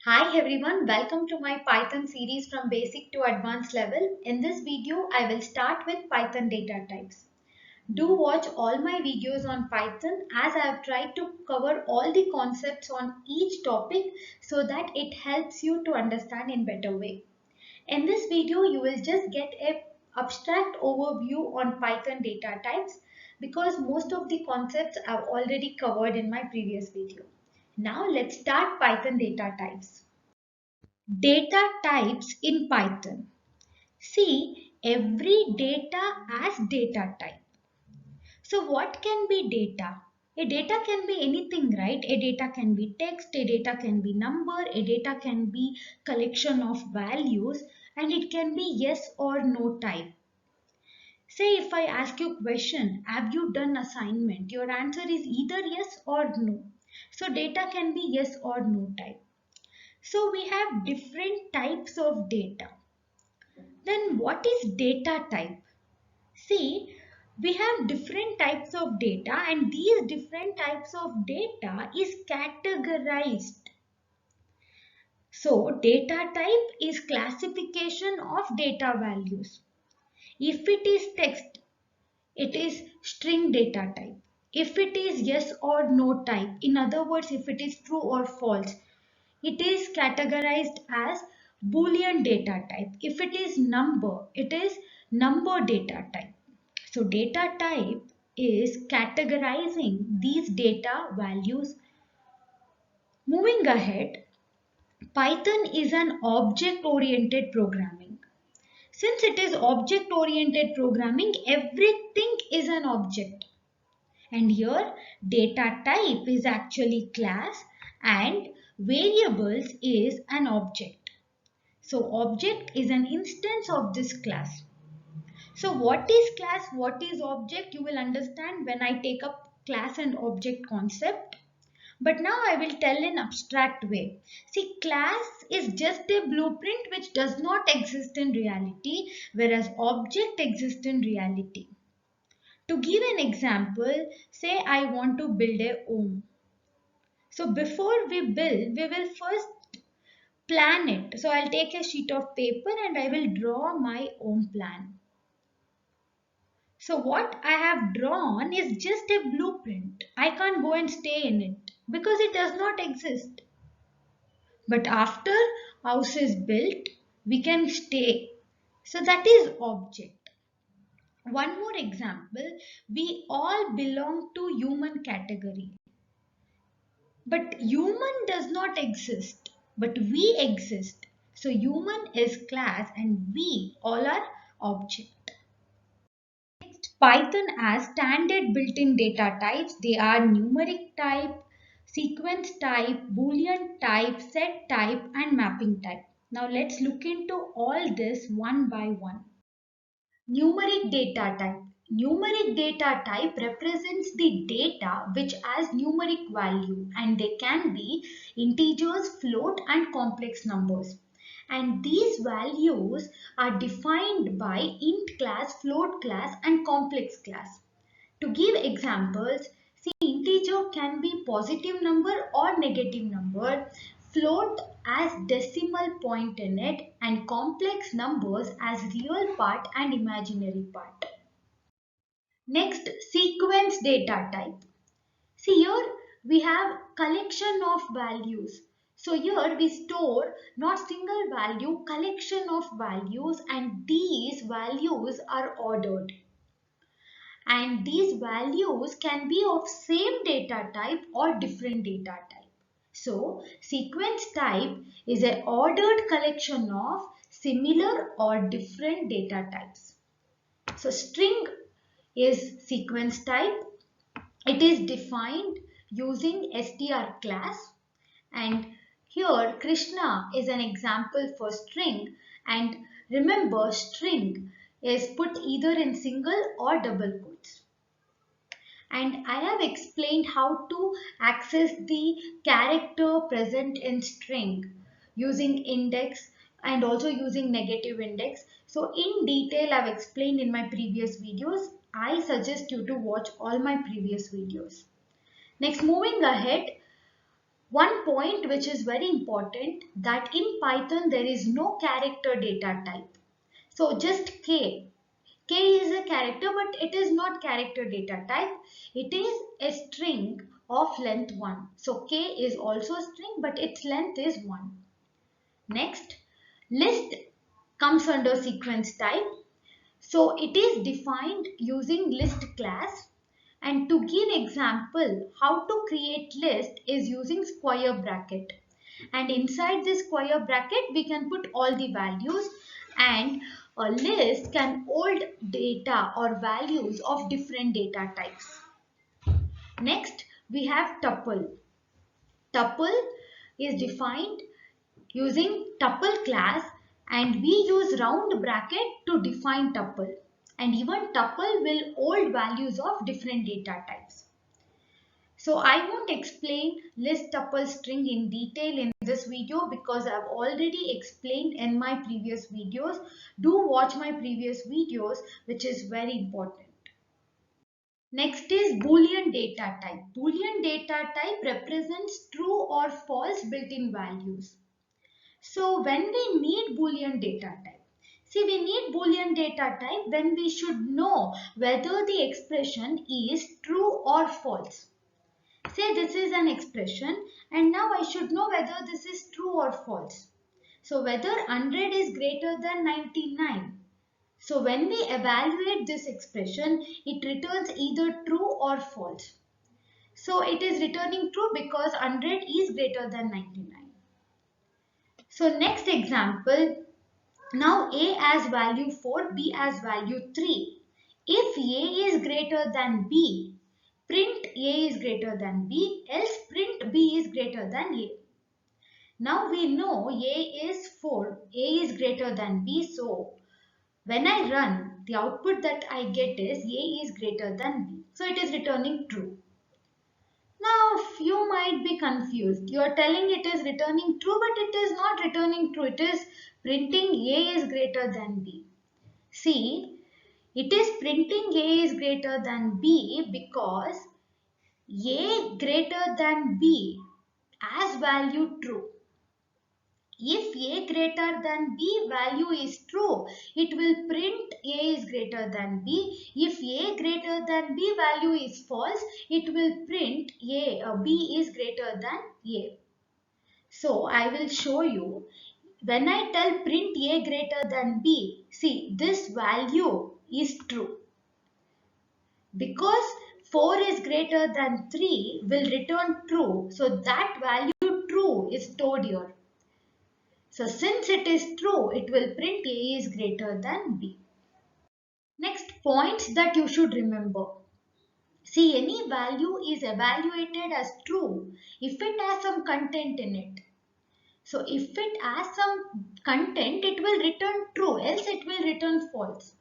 Hi everyone, welcome to my Python series from basic to advanced level. In this video, I will start with Python data types. Do watch all my videos on Python as I have tried to cover all the concepts on each topic so that it helps you to understand in better way. In this video, you will just get a abstract overview on Python data types because most of the concepts I've already covered in my previous video. Now let's start Python data types. Data types in Python. See every data as data type. So what can be data? A data can be anything, right? A data can be text, a data can be number, a data can be collection of values, and it can be yes or no type. Say if I ask you a question, have you done assignment? Your answer is either yes or no. So data can be yes or no type. So we have different types of data. Then what is data type? See, we have different types of data and these different types of data is categorized. So data type is classification of data values. If it is text, it is string data type. If it is yes or no type, in other words, if it is true or false, it is categorized as Boolean data type. If it is number, it is number data type. So data type is categorizing these data values. Moving ahead, Python is an object-oriented programming. Since it is object-oriented programming, everything is an object. And here data type is actually class and variables is an object. So object is an instance of this class. So what is class, what is object, you will understand when I take up class and object concept. But now I will tell in abstract way. See, class is just a blueprint which does not exist in reality, whereas object exists in reality. To give an example, say I want to build a home. So before we build, we will first plan it. So I'll take a sheet of paper and I will draw my home plan. So what I have drawn is just a blueprint. I can't go and stay in it because it does not exist. But after house is built, we can stay. So that is object. One more example, we all belong to human category. But human does not exist, but we exist. So human is class and we all are object. Python has standard built-in data types. They are numeric type, sequence type, boolean type, set type and mapping type. Now let's look into all this one by one. Numeric data type. Numeric data type represents the data which has numeric value and they can be integers, float and complex numbers. And these values are defined by int class, float class and complex class. To give examples, see integer can be positive number or negative number, float as decimal point in it and complex numbers as real part and imaginary part. Next, sequence data type. See here we have collection of values. So here we store not single value, collection of values and these values are ordered. And these values can be of same data type or different data type. So sequence type is an ordered collection of similar or different data types. So string is sequence type. It is defined using str class and here Krishna is an example for string and remember string is put either in single or double quotes. And I have explained how to access the character present in string using index and also using negative index. So in detail I've explained in my previous videos. I suggest you to watch all my previous videos. Next, moving ahead, One point which is very important, that in Python there is no character data type. So just K. K is a character, but it is not character data type. It is a string of length 1. So K is also a string, but its length is 1. Next, list comes under sequence type. So it is defined using list class. And to give example, how to create list is using square bracket. And inside this square bracket, we can put all the values, and a list can hold data or values of different data types. Next, we have tuple. Tuple is defined using tuple class, and we use round bracket to define tuple. And even tuple will hold values of different data types. So I won't explain list tuple string in detail in this video because I've already explained in my previous videos. Do watch my previous videos, which is very important. Next is Boolean data type. Boolean data type represents true or false built-in values. So when we need Boolean data type, see, we need Boolean data type when we should know whether the expression is true or false. Say this is an expression, and now I should know whether this is true or false. So whether 100 is greater than 99. So when we evaluate this expression, it returns either true or false. So it is returning true because 100 is greater than 99. So next example, now A as value 4, B as value 3. If A is greater than B, print A is greater than B, else print B is greater than A. Now we know A is 4, A is greater than B, so when I run, the output that I get is A is greater than B. So it is returning true. Now you might be confused. You are telling it is returning true, but it is not returning true. It is printing A is greater than B. See, it is printing A is greater than B because A greater than B as value true. If A greater than B value is true, it will print A is greater than B. If A greater than B value is false, it will print B is greater than A. So I will show you. When I tell print A greater than B, see, this value is true. Because 4 is greater than 3 will return true. So that value true is stored here. So since it is true, it will print A is greater than B. Next, points that you should remember. See, any value is evaluated as true if it has some content in it. So if it has some content, it will return true, else it will return false.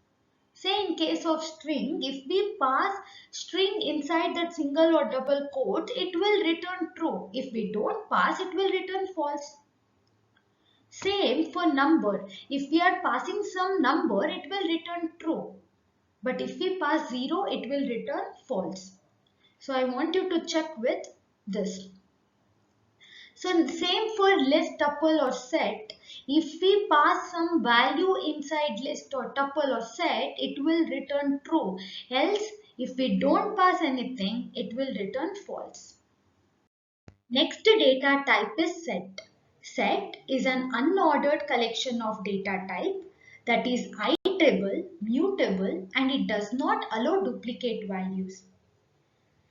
Say in case of string, if we pass string inside that single or double quote, it will return true. If we don't pass, it will return false. Same for number. If we are passing some number, it will return true. But if we pass 0, it will return false. So I want you to check with this. So same for list, tuple or set. If we pass some value inside list or tuple or set, it will return true. Else, if we don't pass anything, it will return false. Next data type is set. Set is an unordered collection of data type that is iterable, mutable, and it does not allow duplicate values.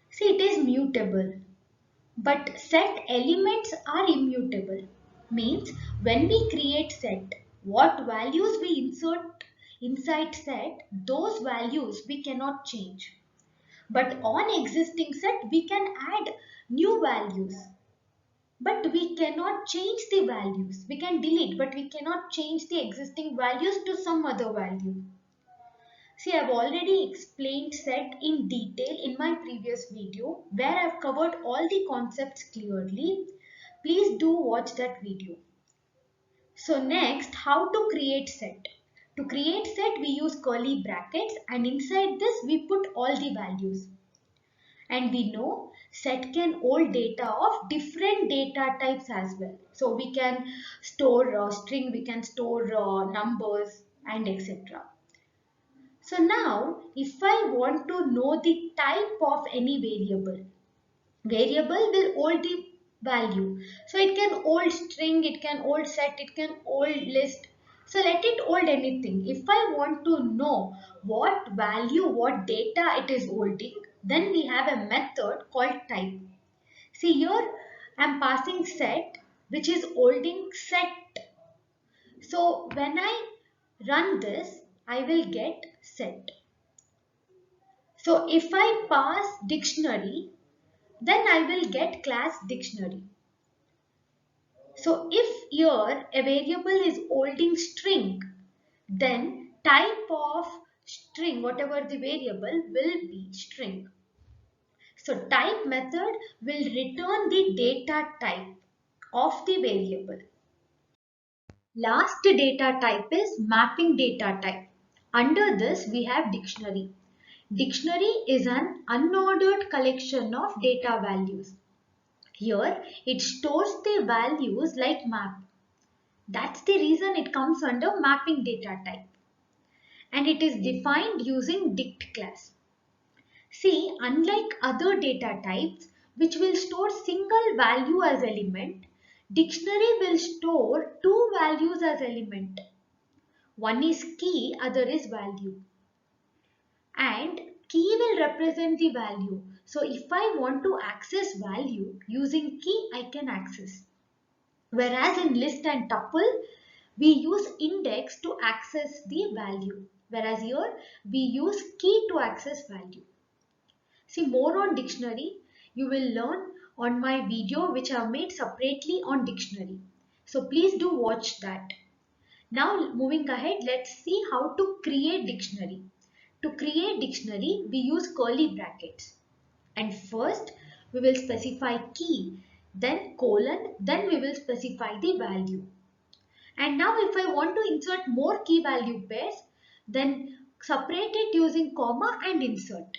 See, it is mutable, but set elements are immutable. Means when we create set, what values we insert inside set, those values we cannot change. But on existing set, we can add new values. But we cannot change the values. We can delete, but we cannot change the existing values to some other value. See, I've already explained set in detail in my previous video where I've covered all the concepts clearly. Please do watch that video. So next, how to create set. To create set, we use curly brackets, and inside this we put all the values. And we know Set can hold data of different data types as well. So we can store string, we can store numbers and etc. So now if I want to know the type of any variable will hold the value. So it can hold string, it can hold set, it can hold list. So let it hold anything. If I want to know what value, what data it is holding, then we have a method called type. See here, I'm passing set, which is holding set. So when I run this, I will get set. So if I pass dictionary, then I will get class dictionary. So if here a variable is holding string, then type of string, whatever the variable, will be string. So type method will return the data type of the variable. Last data type is mapping data type. Under this we have dictionary. Dictionary is an unordered collection of data values. Here it stores the values like map. That's the reason it comes under mapping data type. And it is defined using dict class. See, unlike other data types which will store single value as element, dictionary will store two values as element. One is key, other is value. And key will represent the value. So if I want to access value using key, I can access. Whereas in list and tuple, we use index to access the value. Whereas here, we use key to access value. See more on dictionary, you will learn on my video which I have made separately on dictionary. So please do watch that. Now moving ahead, let's see how to create dictionary. To create dictionary, we use curly brackets. And first, we will specify key, then colon, then we will specify the value. And now if I want to insert more key value pairs, then separate it using comma and insert.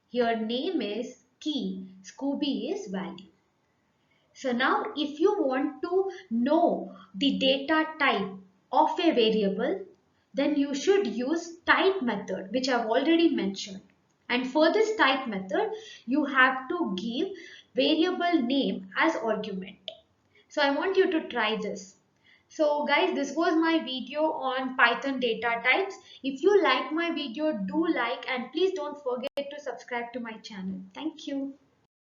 Here name is key, Scooby is value. So now if you want to know the data type of a variable, then you should use type method, which I've already mentioned. And for this type method, you have to give variable name as argument. So I want you to try this. So guys, this was my video on Python data types. If you like my video, do like and please don't forget to subscribe to my channel. Thank you.